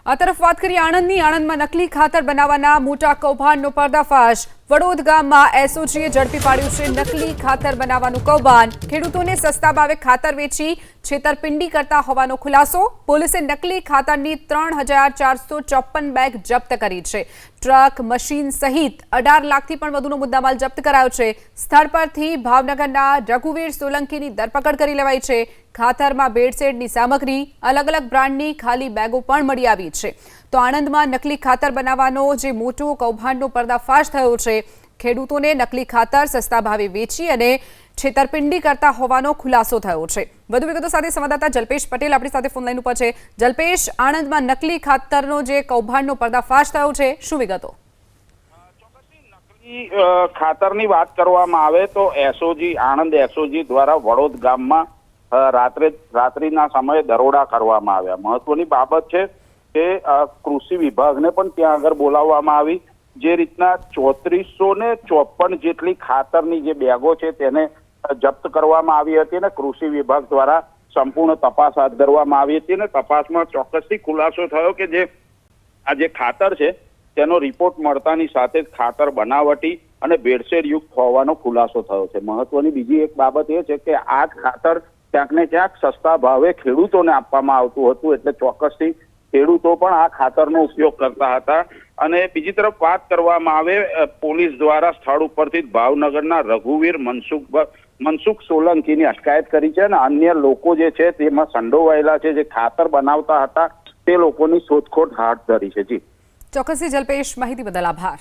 આ તરફ વાત કરીએ આણંદમાં નકલી ખાતર બનાવવાના મોટા કૌભાંડનો પર્દાફાશ। વડોદ ગામમાં એસઓજીએ ઝડપી પાડ્યું છે નકલી ખાતર બનાવવાનું કૌભાંડ। ખેડૂતોને સસ્તા ભાવે ખાતર વેચી છેતરપિંડી કરતા હોવાનો ખુલાસો। પોલીસે નકલી ખાતરની 3454 બેગ જપ્ત કરી છે। ટ્રક, મશીન સહિત 18 લાખથી પણ વધુનો મુદ્દામાલ જપ્ત કરાયો છે। સ્થળ પરથી ભાવનગરના રઘુવીર સોલંકીની ધરપકડ કરી લેવાઈ છે। ખાતરમાં ભેળસેળની સામગ્રી, અલગ અલગ બ્રાન્ડની ખાલી બેગો પણ મળી આવી છે। તો આણંદમાં નકલી ખાતર બનાવવાનો જે મોટો કૌભાંડનો પર્દાફાશ થયો છે। ખેડૂતોને નકલી ખાતર સસ્તા ભાવે વેચી અને છેતરપિંડી કરતા હોવાનો ખુલાસો થયો છે। વધુ વિગતો સાથે સંવાદદાતા જલ્પેશ પટેલ આપણી સાથે ફોન લાઈન ઉપર છે। જલ્પેશ, આણંદમાં નકલી ખાતરનો જે કૌભાંડનો પર્દાફાશ થયો છે, શું વિગતો? ખાતરની વાત કરવામાં આવે તો એસઓજી આણંદ એસઓજી દ્વારા વડોદ ગામમાં રાત્રિના સમયે દરોડા કરવામાં આવ્યા। મહત્વની બાબત છે કે કૃષિ વિભાગને પણ ત્યાં આગળ બોલાવવામાં આવી। જે રીતના 3454 જેટલી ખાતરની જે બેગો છે તેને જપ્ત કરવામાં આવી હતી અને કૃષિ વિભાગ દ્વારા સંપૂર્ણ તપાસ હાથ ધરવામાં આવી હતી અને તપાસમાં ચોક્કસથી ખુલાસો થયો કે જે ખાતર છે તેનો રિપોર્ટ મળતાની સાથે જ ખાતર બનાવટી અને ભેળસેળયુક્ત હોવાનો ખુલાસો થયો છે। મહત્વની બીજી એક બાબત એ છે કે આ ખાતર ક્યાંક ને ક્યાંક સસ્તા ભાવે ખેડૂતોને આપવામાં આવતું હતું, એટલે ચોક્કસથી ખેડૂતો પણ આ ખાતરનો ઉપયોગ કરતા હતા। અને બીજી તરફ વાત કરવામાં આવે, પોલીસ દ્વારા સ્થળ ઉપરથી ભાવનગરના રઘુવીર મનસુખ સોલંકીની અટકાયત કરી છે અને અન્ય લોકો જે છે તેમાં સંડોવાયેલા છે, જે ખાતર બનાવતા હતા તે લોકોની શોધખોળ હાથ ધરી છે। જી ચોક્કસથી જલ્પેશ, માહિતી બદલ આભાર।